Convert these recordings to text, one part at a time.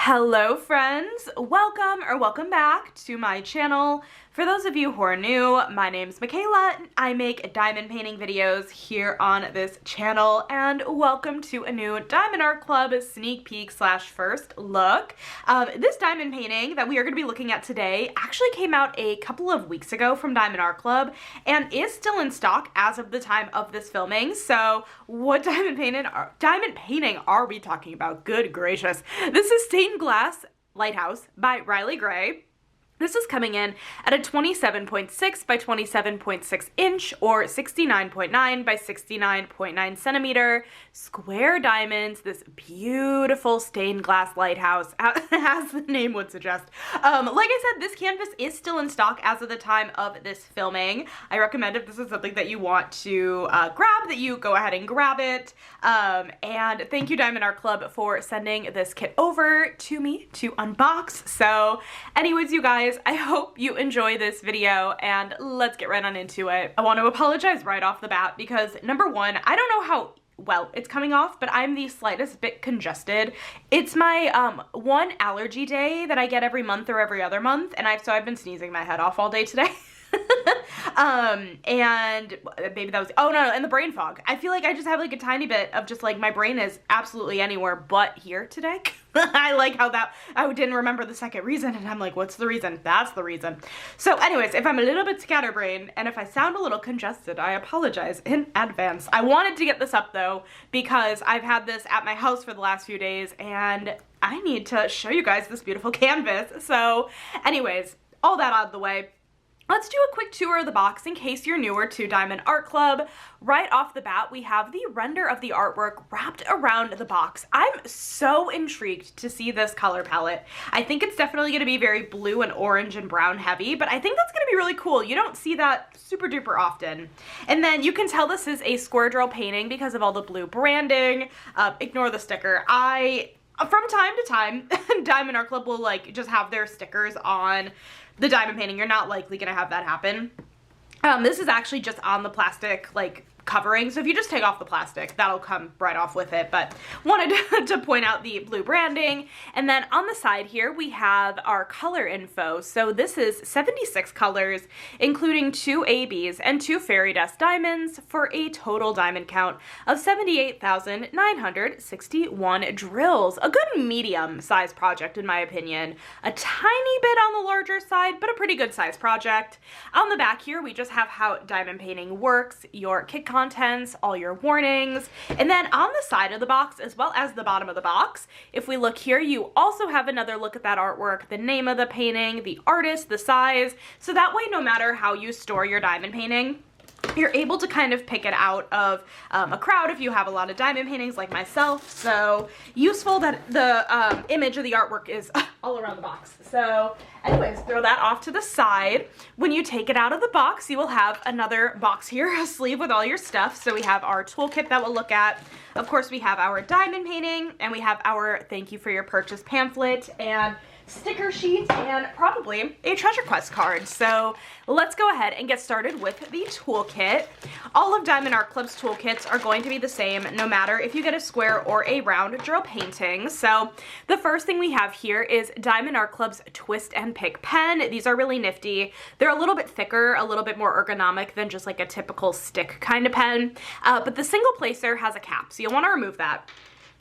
Hello friends, welcome back to my channel. For those of you who are new, my name's Michaela and I make diamond painting videos here on this channel, and welcome to a new Diamond Art Club sneak peek slash first look. This diamond painting that we are going to be looking at today actually came out a couple of weeks ago from Diamond Art Club and is still in stock as of the time of this filming. So what diamond painting are we talking about? Good gracious. This is Stained Glass Lighthouse by Ryley Gray. This is coming in at a 27.6 by 27.6 inch or 69.9 by 69.9 centimeter square diamonds. This beautiful stained glass lighthouse, as the name would suggest. Like I said, this canvas is still in stock as of the time of this filming. I recommend if this is something that you want to grab, that you go ahead and grab it. And thank you Diamond Art Club for sending this kit over to me to unbox. So anyways, you guys, I hope you enjoy this video and let's get right on into it. I want to apologize right off the bat because number one, I don't know how well it's coming off, but I'm the slightest bit congested. It's my one allergy day that I get every month or every other month, and I've been sneezing my head off all day today. And maybe that was, oh no, and the brain fog. I feel like I just have like a tiny bit of just like my brain is absolutely anywhere but here today. I like how that, I didn't remember the second reason and I'm like, what's the reason? That's the reason. So anyways, if I'm a little bit scatterbrained and if I sound a little congested, I apologize in advance. I wanted to get this up though because I've had this at my house for the last few days and I need to show you guys this beautiful canvas. So anyways, all that out of the way, let's do a quick tour of the box in case you're newer to Diamond Art Club. Right off the bat, we have the render of the artwork wrapped around the box. I'm so intrigued to see this color palette. I think it's definitely going to be very blue and orange and brown heavy, but I think that's going to be really cool. You don't see that super duper often. And then you can tell this is a square drill painting because of all the blue branding. Ignore the sticker. From time to time, Diamond Art Club will like just have their stickers on the diamond painting. You're not likely gonna have that happen. This is actually just on the plastic like covering, so if you just take off the plastic, that'll come right off with it, but wanted to point out the blue branding. And then on the side here we have our color info. So this is 76 colors, including 2 ABs and 2 fairy dust diamonds, for a total diamond count of 78,961 drills. A good medium size project in my opinion. A tiny bit on the larger side, but a pretty good size project. On the back here we just have how diamond painting works, your kit contents, all your warnings, and then on the side of the box as well as the bottom of the box, if we look here, you also have another look at that artwork, the name of the painting, the artist, the size, so that way no matter how you store your diamond painting, you're able to kind of pick it out of a crowd if you have a lot of diamond paintings like myself. So useful that the image of the artwork is all around the box. So anyways, throw that off to the side. When you take it out of the box, you will have another box here, a sleeve with all your stuff. So we have our toolkit that we'll look at. Of course, we have our diamond painting and we have our thank you for your purchase pamphlet and sticker sheet and probably a treasure quest card. So let's go ahead and get started with the toolkit. All of Diamond Art Club's toolkits are going to be the same no matter if you get a square or a round drill painting. So the first thing we have here is Diamond Art Club's twist and pick pen. These are really nifty. They're a little bit thicker, a little bit more ergonomic than just like a typical stick kind of pen, but the single placer has a cap, so you'll want to remove that.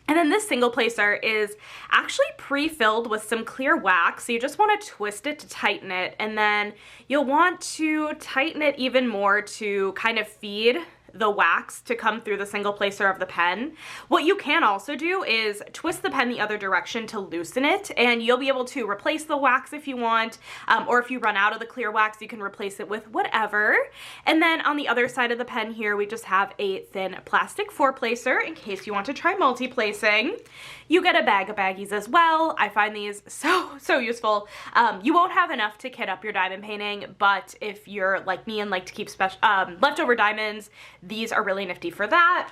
And then this single placer is actually pre-filled with some clear wax, so you just want to twist it to tighten it, and then you'll want to tighten it even more to kind of feed the wax to come through the single placer of the pen. What you can also do is twist the pen the other direction to loosen it, and you'll be able to replace the wax if you want, or if you run out of the clear wax, you can replace it with whatever. And then on the other side of the pen here, we just have a thin plastic 4-placer in case you want to try multi-placing. You get a bag of baggies as well. I find these so useful. You won't have enough to kit up your diamond painting, but if you're like me and like to keep leftover diamonds, these are really nifty for that.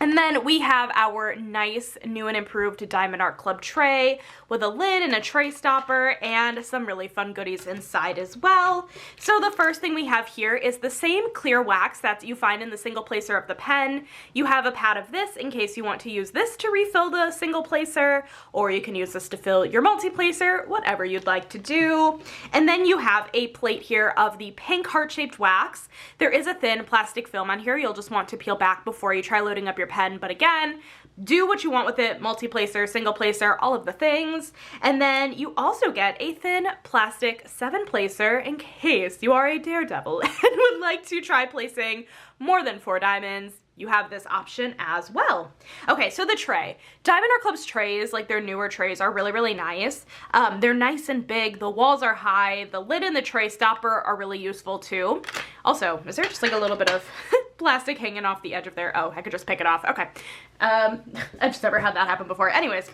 And then we have our nice new and improved Diamond Art Club tray with a lid and a tray stopper and some really fun goodies inside as well. So the first thing we have here is the same clear wax that you find in the single placer of the pen. You have a pad of this in case you want to use this to refill the single placer, or you can use this to fill your multi-placer, whatever you'd like to do. And then you have a plate here of the pink heart-shaped wax. There is a thin plastic film on here you'll just want to peel back before you try loading up your pen, but again, do what you want with it, multi-placer, single placer, all of the things. And then you also get a thin plastic 7-placer in case you are a daredevil and would like to try placing more than 4 diamonds. You have this option as well. Okay, so the tray. Diamond Art Club's trays, like their newer trays, are really, really nice. They're nice and big. The walls are high. The lid and the tray stopper are really useful too. Also, is there just like a little bit of plastic hanging off the edge of there? Oh, I could just pick it off. Okay. I've just never had that happen before. Anyways.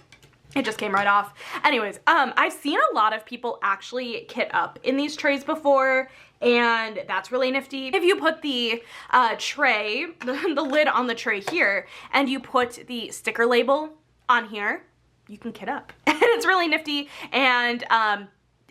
It just came right off. Anyways, I've seen a lot of people actually kit up in these trays before, and that's really nifty. If you put the tray, the lid on the tray here, and you put the sticker label on here, you can kit up. And it's really nifty, and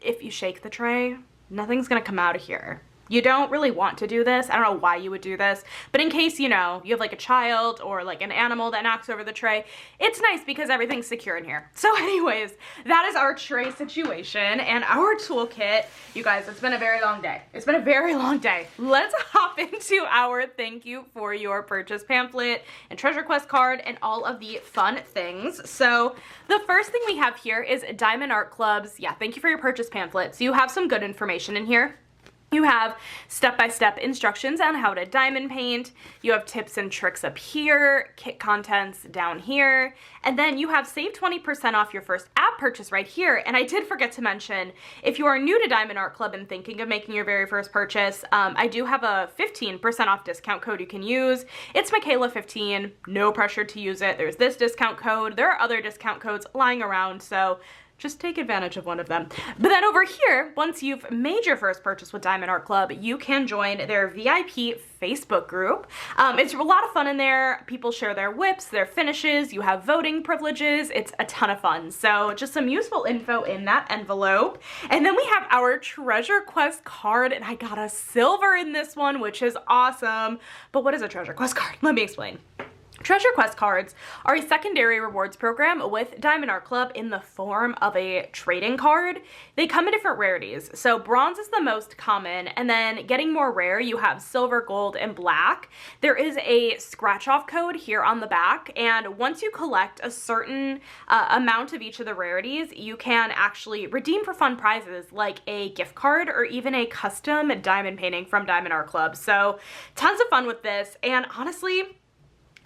if you shake the tray, nothing's gonna come out of here. You don't really want to do this. I don't know why you would do this, but in case, you know, you have like a child or like an animal that knocks over the tray, it's nice because everything's secure in here. So anyways, that is our tray situation and our toolkit. You guys, it's been a very long day. It's been a very long day. Let's hop into our thank you for your purchase pamphlet and treasure quest card and all of the fun things. So the first thing we have here is Diamond Art Club's, thank you for your purchase pamphlet. So you have some good information in here. You have step-by-step instructions on how to diamond paint. You have tips and tricks up here, kit contents down here, and then you have save 20% off your first app purchase right here. And I did forget to mention, if you are new to Diamond Art Club and thinking of making your very first purchase, I do have a 15% off discount code you can use. It's Michaela 15, no pressure to use it. There's this discount code. There are other discount codes lying around, so just take advantage of one of them. But then over here, once you've made your first purchase with Diamond Art Club, you can join their VIP Facebook group. It's a lot of fun in there. People share their whips, their finishes. You have voting privileges. It's a ton of fun. So just some useful info in that envelope. And then we have our treasure quest card, and I got a silver in this one, which is awesome. But what is a treasure quest card? Let me explain. Treasure Quest cards are a secondary rewards program with Diamond Art Club in the form of a trading card. They come in different rarities. So bronze is the most common, and then getting more rare, you have silver, gold, and black. There is a scratch off code here on the back, and once you collect a certain amount of each of the rarities, you can actually redeem for fun prizes like a gift card or even a custom diamond painting from Diamond Art Club. So tons of fun with this, and honestly,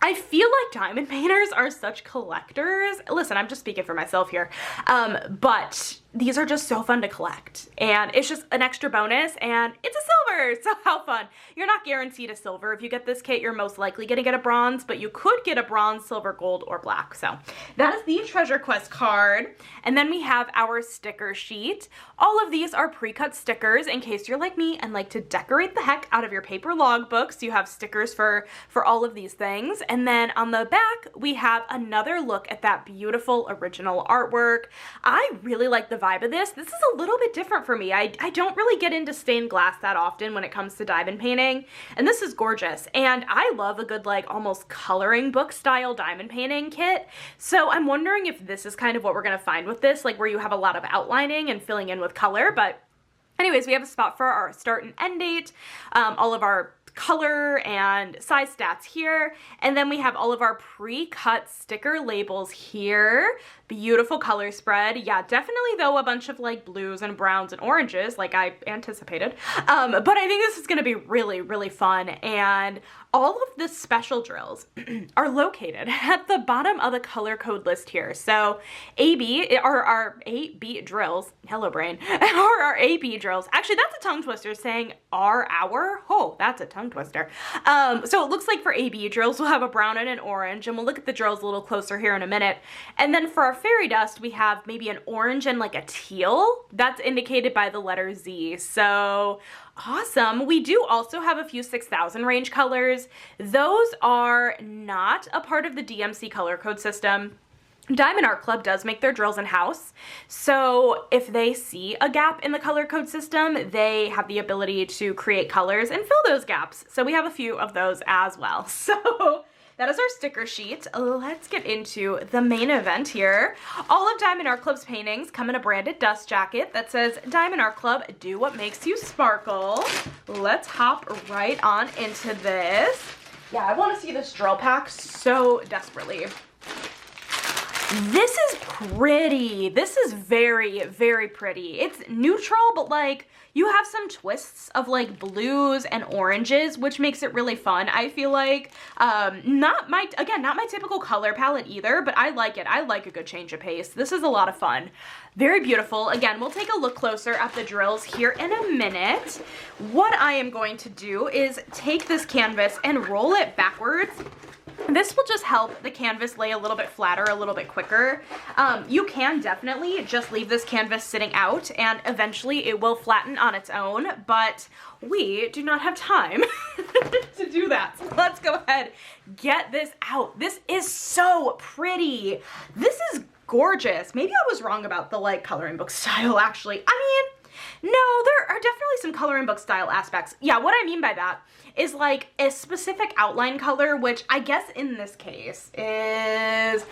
I feel like diamond painters are such collectors. Listen, I'm just speaking for myself here, but these are just so fun to collect, and it's just an extra bonus, and it's a silver, so how fun. You're not guaranteed a silver. If you get this kit, you're most likely gonna get a bronze, but you could get a bronze, silver, gold, or black. So that is the Treasure Quest card. And then we have our sticker sheet. All of these are pre-cut stickers in case you're like me and like to decorate the heck out of your paper logbooks. You have stickers for all of these things. And then on the back, we have another look at that beautiful original artwork. I really like the vibe of this. This is a little bit different for me. I don't really get into stained glass that often when it comes to diamond painting, and this is gorgeous. And I love a good like almost coloring book style diamond painting kit. So I'm wondering if this is kind of what we're gonna find with this, like where you have a lot of outlining and filling in with color. But anyways, we have a spot for our start and end date, all of our color and size stats here, and then we have all of our pre-cut sticker labels here. Beautiful color spread. Yeah, definitely though a bunch of like blues and browns and oranges like I anticipated, but I think this is going to be really, really fun. And all of the special drills are located at the bottom of the color code list here. So AB, or our 8B drills, hello brain, or our AB drills. Actually, that's a tongue twister saying oh, that's a tongue tongue twister. So it looks like for AB drills, we'll have a brown and an orange, and we'll look at the drills a little closer here in a minute. And then for our fairy dust, we have maybe an orange and like a teal. That's indicated by the letter Z. So awesome. We do also have a few 6000 range colors. Those are not a part of the DMC color code system. Diamond Art Club does make their drills in-house, so if they see a gap in the color code system, they have the ability to create colors and fill those gaps. So we have a few of those as well. So that is our sticker sheet. Let's get into the main event here. All of Diamond Art Club's paintings come in a branded dust jacket that says, Diamond Art Club, do what makes you sparkle. Let's hop right on into this. Yeah, I want to see this drill pack so desperately. This is pretty. This is very, very pretty. It's neutral, but like you have some twists of like blues and oranges, which makes it really fun. I feel like, not my typical color palette either, but I like it. I like a good change of pace. This is a lot of fun. Very beautiful. Again, we'll take a look closer at the drills here in a minute. What I am going to do is take this canvas and roll it backwards. This will just help the canvas lay a little bit flatter, a little bit quicker. You can definitely just leave this canvas sitting out and eventually it will flatten on its own, but we do not have time to do that. So let's go ahead, get this out. This is so pretty. This is gorgeous. Maybe I was wrong about the like coloring book style actually. I mean, no, there are definitely some coloring book style aspects. Yeah, what I mean by that is like a specific outline color, which I guess in this case is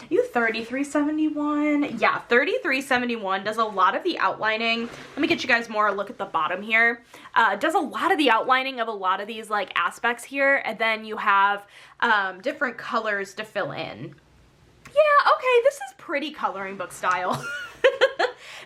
3371. Yeah, 3371 does a lot of the outlining. Let me get you guys more a look at the bottom here. Does a lot of the outlining of a lot of these like aspects here, and then you have different colors to fill in. Yeah, okay, this is pretty coloring book style.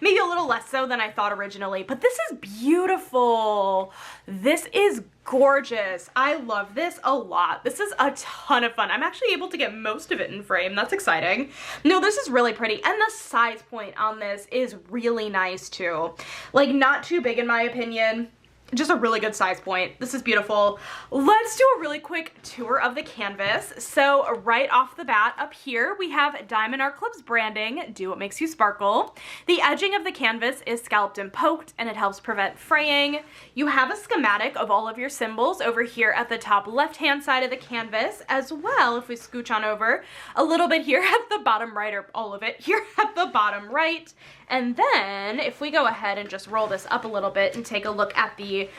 Maybe a little less so than I thought originally, but this is beautiful. This is gorgeous. I love this a lot. This is a ton of fun. I'm actually able to get most of it in frame. That's exciting. No, this is really pretty. And the size point on this is really nice too. Like not too big in my opinion. Just a really good size point. This is beautiful. Let's do a really quick tour of the canvas. So right off the bat up here, we have Diamond Art Club's branding, do what makes you sparkle. The edging of the canvas is scalloped and poked and it helps prevent fraying. You have a schematic of all of your symbols over here at the top left-hand side of the canvas, as well, if we scooch on over a little bit here at the bottom right, or all of it here at the bottom right. And then if we go ahead and just roll this up a little bit and take a look at the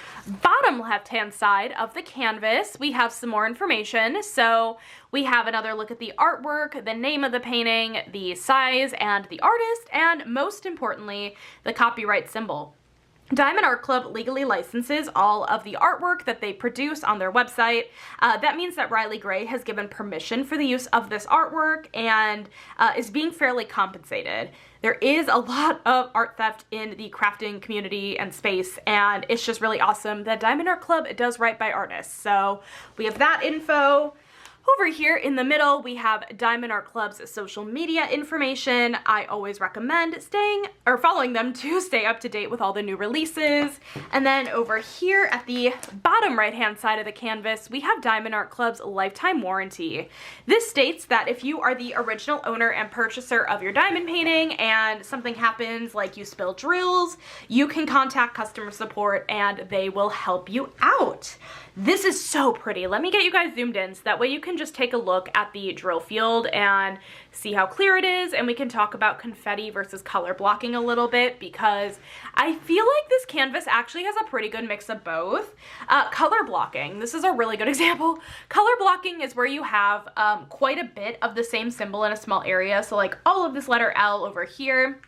bottom left-hand side of the canvas, we have some more information. So we have another look at the artwork, the name of the painting, the size and the artist, and most importantly, the copyright symbol. Diamond Art Club legally licenses all of the artwork that they produce on their website. That means that Ryley Gray has given permission for the use of this artwork and is being fairly compensated. There is a lot of art theft in the crafting community and space, and it's just really awesome that Diamond Art Club does right by artists. So we have that info. Over here in the middle, we have Diamond Art Club's social media information. I always recommend following them to stay up to date with all the new releases. And then over here at the bottom right-hand side of the canvas, we have Diamond Art Club's lifetime warranty. This states that if you are the original owner and purchaser of your diamond painting and something happens like you spill drills, you can contact customer support and they will help you out. This is so pretty. Let me get you guys zoomed in so that way you can just take a look at the drill field and see how clear it is, and we can talk about confetti versus color blocking a little bit, because I feel like this canvas actually has a pretty good mix of both. Color blocking, this is a really good example. Color blocking is where you have quite a bit of the same symbol in a small area, so like all of this letter L over here.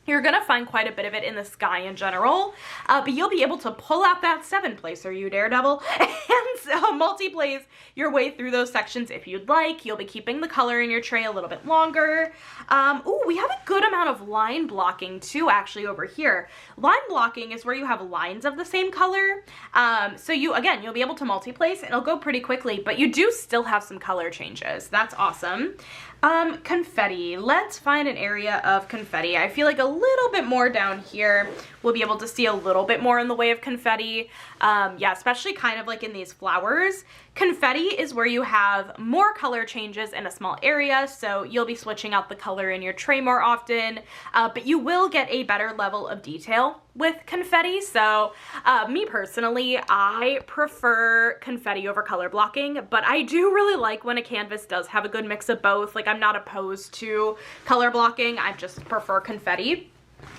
You're gonna find quite a bit of it in the sky in general, but you'll be able to pull out that 7 placer, you daredevil, and multi-place your way through those sections if you'd like. You'll be keeping the color in your tray a little bit longer. Ooh, we have a good amount of line blocking too, actually, over here. Line blocking is where you have lines of the same color. So you'll be able to multi-place, and it'll go pretty quickly, but you do still have some color changes. That's awesome. Confetti. Let's find an area of confetti. I feel like a little bit more down here. We'll be able to see a little bit more in the way of confetti. Yeah, especially kind of like in these flowers. Confetti is where you have more color changes in a small area, so you'll be switching out the color in your tray more often, but you will get a better level of detail with confetti. So me personally, I prefer confetti over color blocking, but I do really like when a canvas does have a good mix of both. Like, I'm not opposed to color blocking, I just prefer confetti.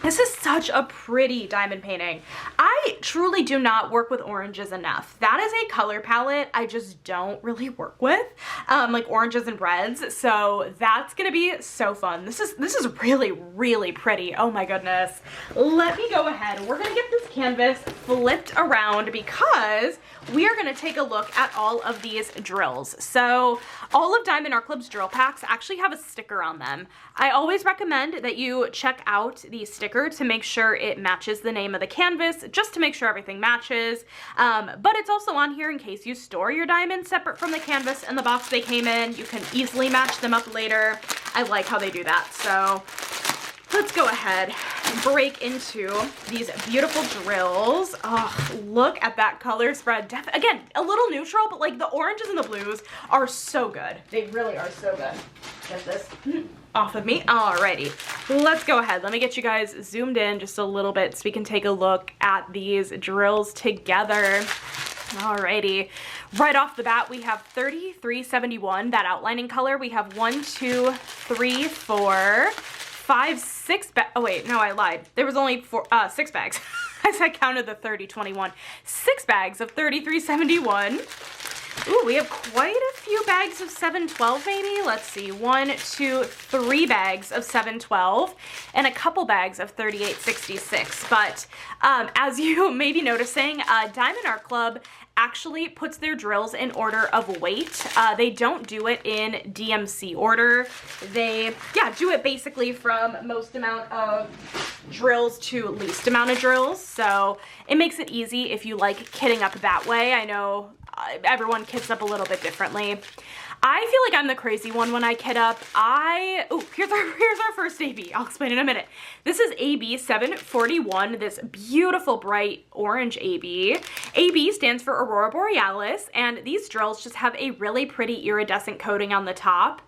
This is such a pretty diamond painting. I truly do not work with oranges enough. That is a color palette I just don't really work with, like oranges and reds. So that's gonna be so fun. This is really, really pretty. Oh my goodness. Let me go ahead. We're gonna get this canvas flipped around because we are gonna take a look at all of these drills. So all of Diamond Art Club's drill packs actually have a sticker on them. I always recommend that you check out the sticker to make sure it matches the name of the canvas, just to make sure everything matches. But it's also on here in case you store your diamonds separate from the canvas and the box they came in. You can easily match them up later. I like how they do that. So let's go ahead and break into these beautiful drills. Oh, look at that color spread. Again, a little neutral, but like the oranges and the blues are so good. They really are so good. Get this off of me. Alrighty, let's go ahead. Let me get you guys zoomed in just a little bit so we can take a look at these drills together. Alrighty, right off the bat, we have 3371, that outlining color. We have 1, 2, 3, 4, 5, 6 bags. Oh wait, no, I lied. There was only 6 bags. As I counted the 3021. 6 bags of 3371. Ooh, we have quite a few bags of 712 maybe. Let's see, 1, 2, 3 bags of 712 and a couple bags of 3866. But as you may be noticing, Diamond Art Club actually puts their drills in order of weight. They don't do it in DMC order. They, do it basically from most amount of drills to least amount of drills. So it makes it easy if you like kitting up that way. I know everyone kits up a little bit differently. I feel like I'm the crazy one when I kit up. Here's our first AB. I'll explain in a minute. This is AB 741, this beautiful bright orange AB. AB stands for Aurora Borealis, and these drills just have a really pretty iridescent coating on the top.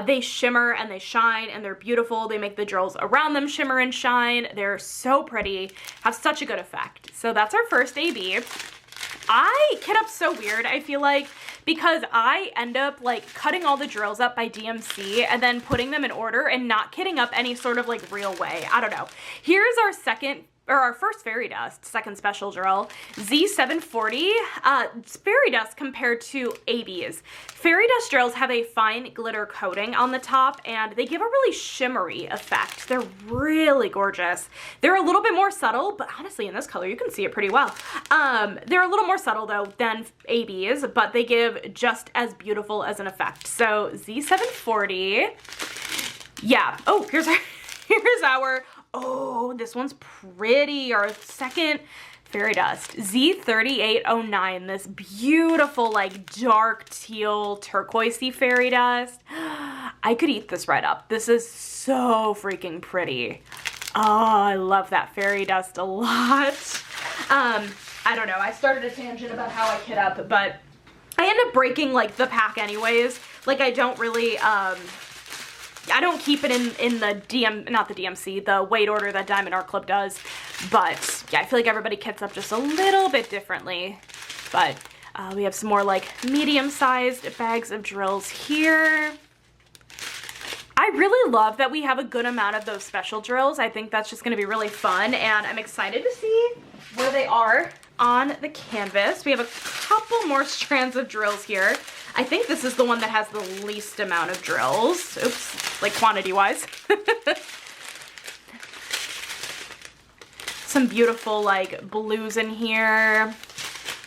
They shimmer and they shine and they're beautiful. They make the drills around them shimmer and shine. They're so pretty, have such a good effect. So that's our first AB. I kit up so weird, I feel like, because I end up like cutting all the drills up by DMC and then putting them in order and not kitting up any sort of like real way. I don't know. Here's our first fairy dust, second special drill, Z740. It's fairy dust compared to ABs. Fairy dust drills have a fine glitter coating on the top and they give a really shimmery effect. They're really gorgeous. They're a little bit more subtle, but honestly in this color you can see it pretty well. They're a little more subtle though than ABs, but they give just as beautiful as an effect. So Z740, yeah. Oh, here's our oh, this one's pretty. Our second fairy dust, Z3809, this beautiful like dark teal turquoisey fairy dust. I could eat this right up. This is so freaking pretty. Oh, I love that fairy dust a lot. I don't know, I started a tangent about how I kit up, but I end up breaking like the pack anyways. Like I don't really, I don't keep it in the not the DMC, the weight order that Diamond Art Club does. But yeah, I feel like everybody kits up just a little bit differently. But we have some more like medium-sized bags of drills here. I really love that we have a good amount of those special drills. I think that's just gonna be really fun and I'm excited to see where they are on the canvas. We have a couple more strands of drills here. I think this is the one that has the least amount of drills. Oops, like quantity-wise. Some beautiful like blues in here.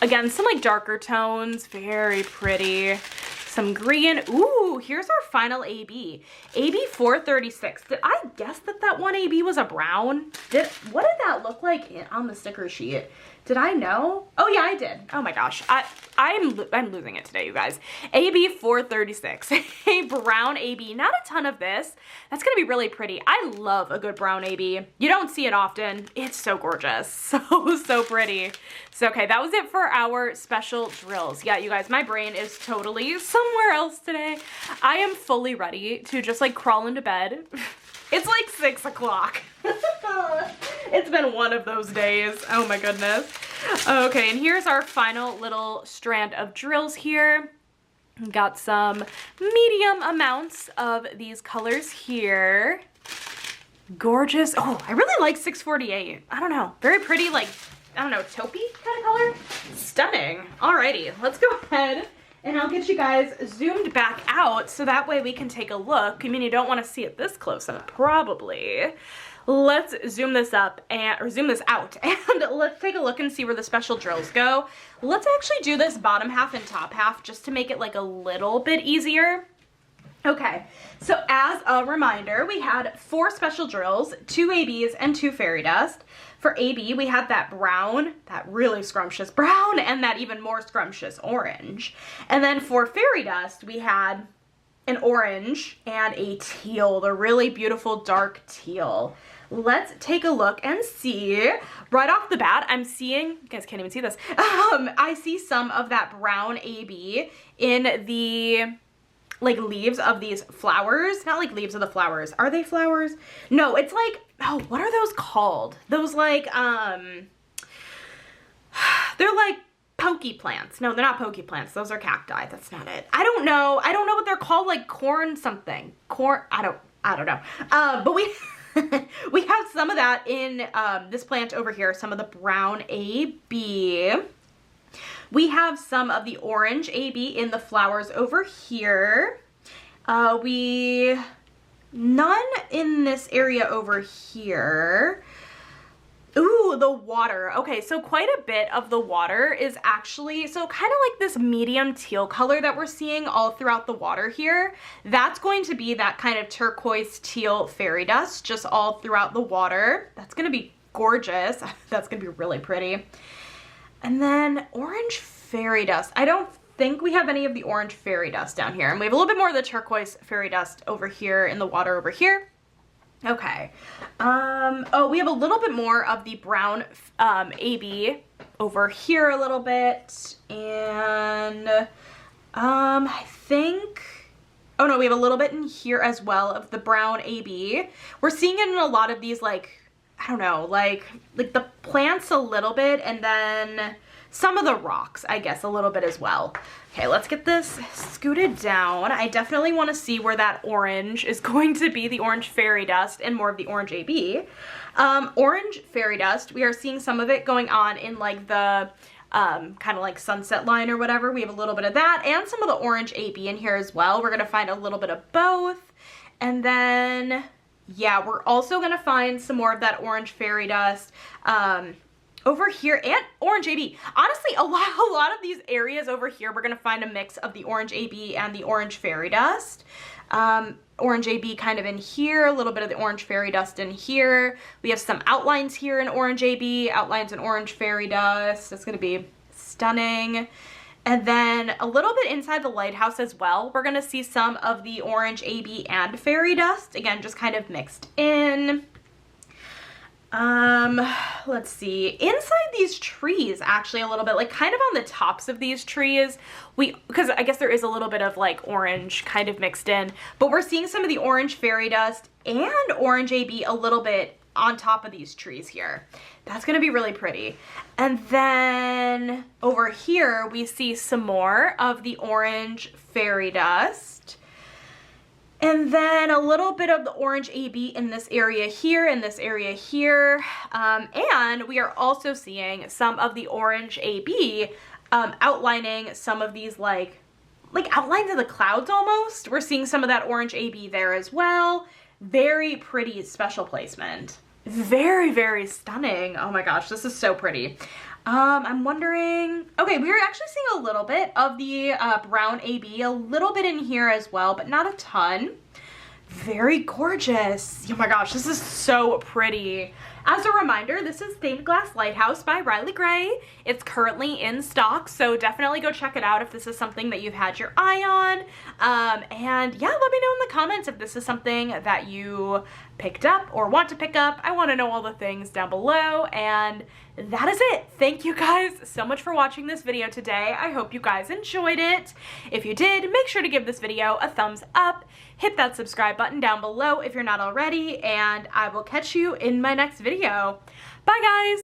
Again, some like darker tones, very pretty. Some green. Ooh, here's our final AB. AB 436. Did I guess that one AB was a brown? What did that look like on the sticker sheet? Did I know? Oh yeah, I did. Oh my gosh. I'm losing it today, you guys. AB 436, a brown AB, not a ton of this. That's gonna be really pretty. I love a good brown AB. You don't see it often. It's so gorgeous. So pretty. So okay, that was it for our special drills. Yeah, you guys, my brain is totally somewhere else today. I am fully ready to just like crawl into bed. It's like 6 o'clock. It's been one of those days. Oh my goodness. Okay, and here's our final little strand of drills here. Got some medium amounts of these colors here. Gorgeous. Oh, I really like 648. I don't know. Very pretty, like, I don't know, taupey kind of color. Stunning. Alrighty, let's go ahead and I'll get you guys zoomed back out so that way we can take a look. I mean, you don't want to see it this close up, probably. Let's zoom this up or zoom this out and let's take a look and see where the special drills go. Let's actually do this bottom half and top half just to make it like a little bit easier. Okay, so as a reminder, we had 4 special drills, 2 ABs and 2 fairy dust. For AB, we had that brown, that really scrumptious brown, and that even more scrumptious orange. And then for fairy dust, we had an orange and a teal, the really beautiful dark teal. Let's take a look and see. Right off the bat, I'm seeing, you guys can't even see this, I see some of that brown AB in the like leaves of these flowers. Not like leaves of the flowers. Are they flowers? No, it's like, oh, what are those called? Those like, they're like pokey plants. No, they're not pokey plants. Those are cacti. That's not it. I don't know. I don't know what they're called, like corn something. Corn, I don't know. But we we have some of that in this plant over here, some of the brown AB. We have some of the orange AB in the flowers over here. None in this area over here. Ooh, the water. Okay, so quite a bit of the water is actually, so kind of like this medium teal color that we're seeing all throughout the water here. That's going to be that kind of turquoise teal fairy dust just all throughout the water. That's gonna be gorgeous. That's gonna be really pretty. And then orange fairy dust. I don't think we have any of the orange fairy dust down here. And we have a little bit more of the turquoise fairy dust over here in the water over here. Okay. Oh, we have a little bit more of the brown AB over here a little bit. And I think, oh no, we have a little bit in here as well of the brown AB. We're seeing it in a lot of these, like, I don't know, like the plants a little bit, and then some of the rocks, I guess, a little bit as well. Okay, let's get this scooted down. I definitely want to see where that orange is going to be, the orange fairy dust, and more of the orange AB. Orange fairy dust, we are seeing some of it going on in like the kind of like sunset line or whatever. We have a little bit of that, and some of the orange AB in here as well. We're going to find a little bit of both. And then, yeah, we're also going to find some more of that orange fairy dust over here, and orange AB. Honestly, a lot of these areas over here, we're going to find a mix of the orange AB and the orange fairy dust. Orange AB kind of in here, a little bit of the orange fairy dust in here. We have some outlines here in orange AB, outlines in orange fairy dust. That's going to be stunning. And then a little bit inside the lighthouse as well, we're going to see some of the orange AB and fairy dust. Again, just kind of mixed in. Let's see, inside these trees, actually a little bit, like kind of on the tops of these trees, because I guess there is a little bit of like orange kind of mixed in, but we're seeing some of the orange fairy dust and orange AB a little bit on top of these trees here. That's going to be really pretty. And then over here, we see some more of the orange fairy dust. And then a little bit of the orange AB in this area here, in this area here. And we are also seeing some of the orange AB outlining some of these like outlines of the clouds almost. We're seeing some of that orange AB there as well. Very pretty special placement. Very, very stunning. Oh my gosh, this is so pretty. I'm wondering, okay, we are actually seeing a little bit of the brown AB, a little bit in here as well, but not a ton. Very gorgeous. Oh my gosh, this is so pretty. As a reminder, this is Stained Glass Lighthouse by Ryley Gray. It's currently in stock, so definitely go check it out if this is something that you've had your eye on. And yeah, let me know in the comments if this is something that you picked up or want to pick up. I want to know all the things down below, and that is it. Thank you guys so much for watching this video today. I hope you guys enjoyed it. If you did, make sure to give this video a thumbs up. Hit that subscribe button down below if you're not already, and I will catch you in my next video. Bye guys!